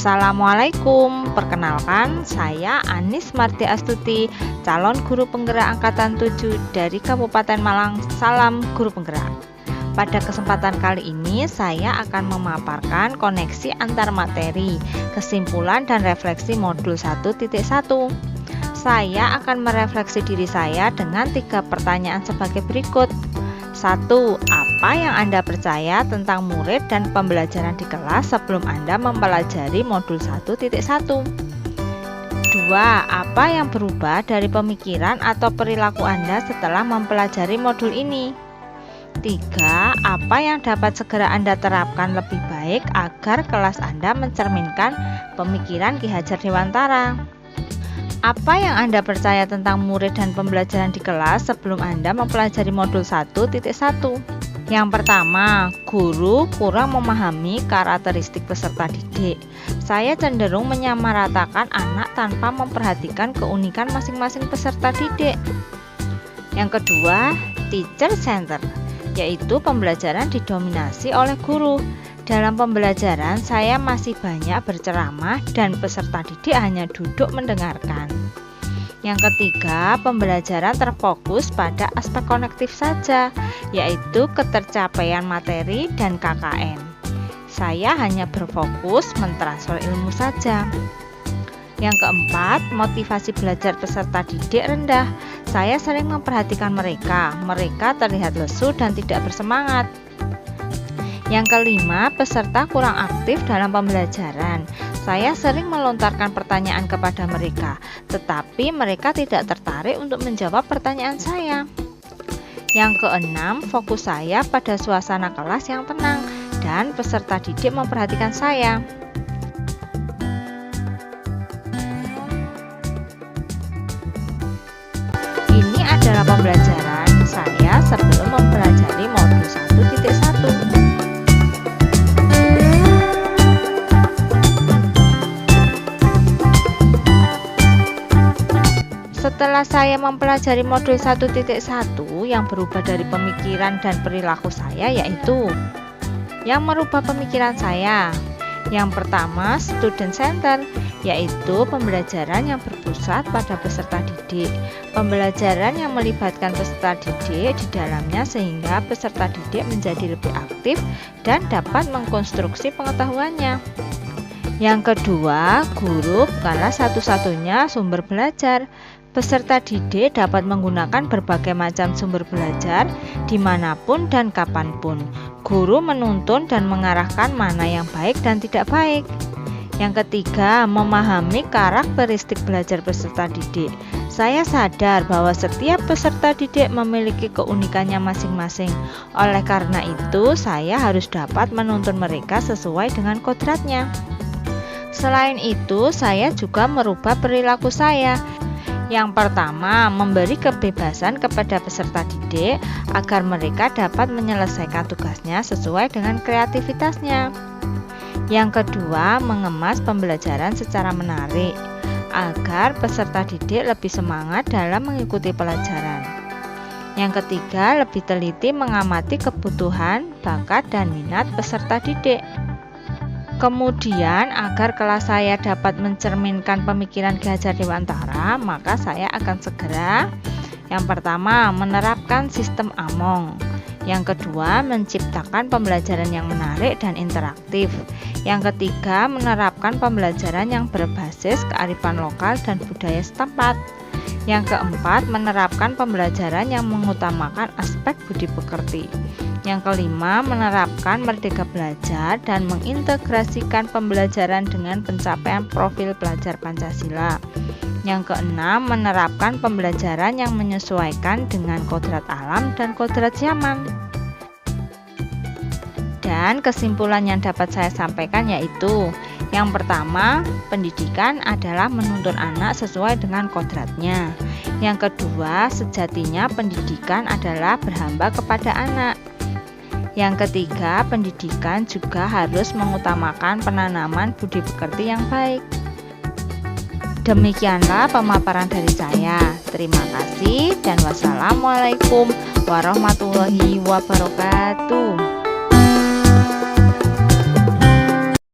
Assalamualaikum, perkenalkan saya Anis Marti Astuti, calon guru penggerak angkatan 7 dari Kabupaten Malang. Salam guru penggerak. Pada kesempatan kali ini saya akan memaparkan koneksi antar materi, kesimpulan dan refleksi modul 1.1. Saya akan merefleksi diri saya dengan 3 pertanyaan sebagai berikut. 1. Apa yang Anda percaya tentang murid dan pembelajaran di kelas sebelum Anda mempelajari modul 1.1? 2. Apa yang berubah dari pemikiran atau perilaku Anda setelah mempelajari modul ini? 3. Apa yang dapat segera Anda terapkan lebih baik agar kelas Anda mencerminkan pemikiran Ki Hajar Dewantara? Apa yang Anda percaya tentang murid dan pembelajaran di kelas sebelum Anda mempelajari modul 1.1? Yang pertama, guru kurang memahami karakteristik peserta didik. Saya cenderung menyamaratakan anak tanpa memperhatikan keunikan masing-masing peserta didik. Yang kedua, teacher center, yaitu pembelajaran didominasi oleh guru. Dalam pembelajaran, saya masih banyak berceramah dan peserta didik hanya duduk mendengarkan. Yang ketiga, pembelajaran terfokus pada aspek konektif saja, yaitu ketercapaian materi dan KKN. Saya hanya berfokus mentransfer ilmu saja. Yang keempat, motivasi belajar peserta didik rendah. Saya sering memperhatikan mereka terlihat lesu dan tidak bersemangat. Yang kelima, peserta kurang aktif dalam pembelajaran. Saya sering melontarkan pertanyaan kepada mereka, tetapi mereka tidak tertarik untuk menjawab pertanyaan saya. Yang keenam, fokus saya pada suasana kelas yang tenang dan peserta didik memperhatikan saya. Ini adalah pembelajaran saya sebelum mempelajari modul 1.1. Setelah saya mempelajari modul 1.1 yang berubah dari pemikiran dan perilaku saya, yaitu yang merubah pemikiran saya. Yang pertama, student center, yaitu pembelajaran yang berpusat pada peserta didik. Pembelajaran yang melibatkan peserta didik di dalamnya sehingga peserta didik menjadi lebih aktif dan dapat mengkonstruksi pengetahuannya. Yang kedua, guru bukanlah satu-satunya sumber belajar. Peserta didik dapat menggunakan berbagai macam sumber belajar dimanapun dan kapanpun. Guru menuntun dan mengarahkan mana yang baik dan tidak baik. Yang ketiga, memahami karakteristik belajar peserta didik. Saya sadar bahwa setiap peserta didik memiliki keunikannya masing-masing. Oleh karena itu, saya harus dapat menuntun mereka sesuai dengan kodratnya. Selain itu, saya juga merubah perilaku saya. Yang pertama, memberi kebebasan kepada peserta didik agar mereka dapat menyelesaikan tugasnya sesuai dengan kreativitasnya. Yang kedua, mengemas pembelajaran secara menarik agar peserta didik lebih semangat dalam mengikuti pelajaran. Yang ketiga, lebih teliti mengamati kebutuhan, bakat, dan minat peserta didik. Kemudian, agar kelas saya dapat mencerminkan pemikiran Ki Hajar Dewantara, maka saya akan segera yang pertama, menerapkan sistem AMONG. Yang kedua, menciptakan pembelajaran yang menarik dan interaktif. Yang ketiga, menerapkan pembelajaran yang berbasis kearifan lokal dan budaya setempat. Yang keempat, menerapkan pembelajaran yang mengutamakan aspek budi pekerti. Yang kelima, menerapkan merdeka belajar dan mengintegrasikan pembelajaran dengan pencapaian profil pelajar Pancasila. Yang keenam, menerapkan pembelajaran yang menyesuaikan dengan kodrat alam dan kodrat zaman. Dan kesimpulan yang dapat saya sampaikan yaitu, yang pertama, pendidikan adalah menuntun anak sesuai dengan kodratnya. Yang kedua, sejatinya pendidikan adalah berhamba kepada anak. Yang ketiga, pendidikan juga harus mengutamakan penanaman budi pekerti yang baik. Demikianlah pemaparan dari saya. Terima kasih dan wassalamualaikum warahmatullahi wabarakatuh.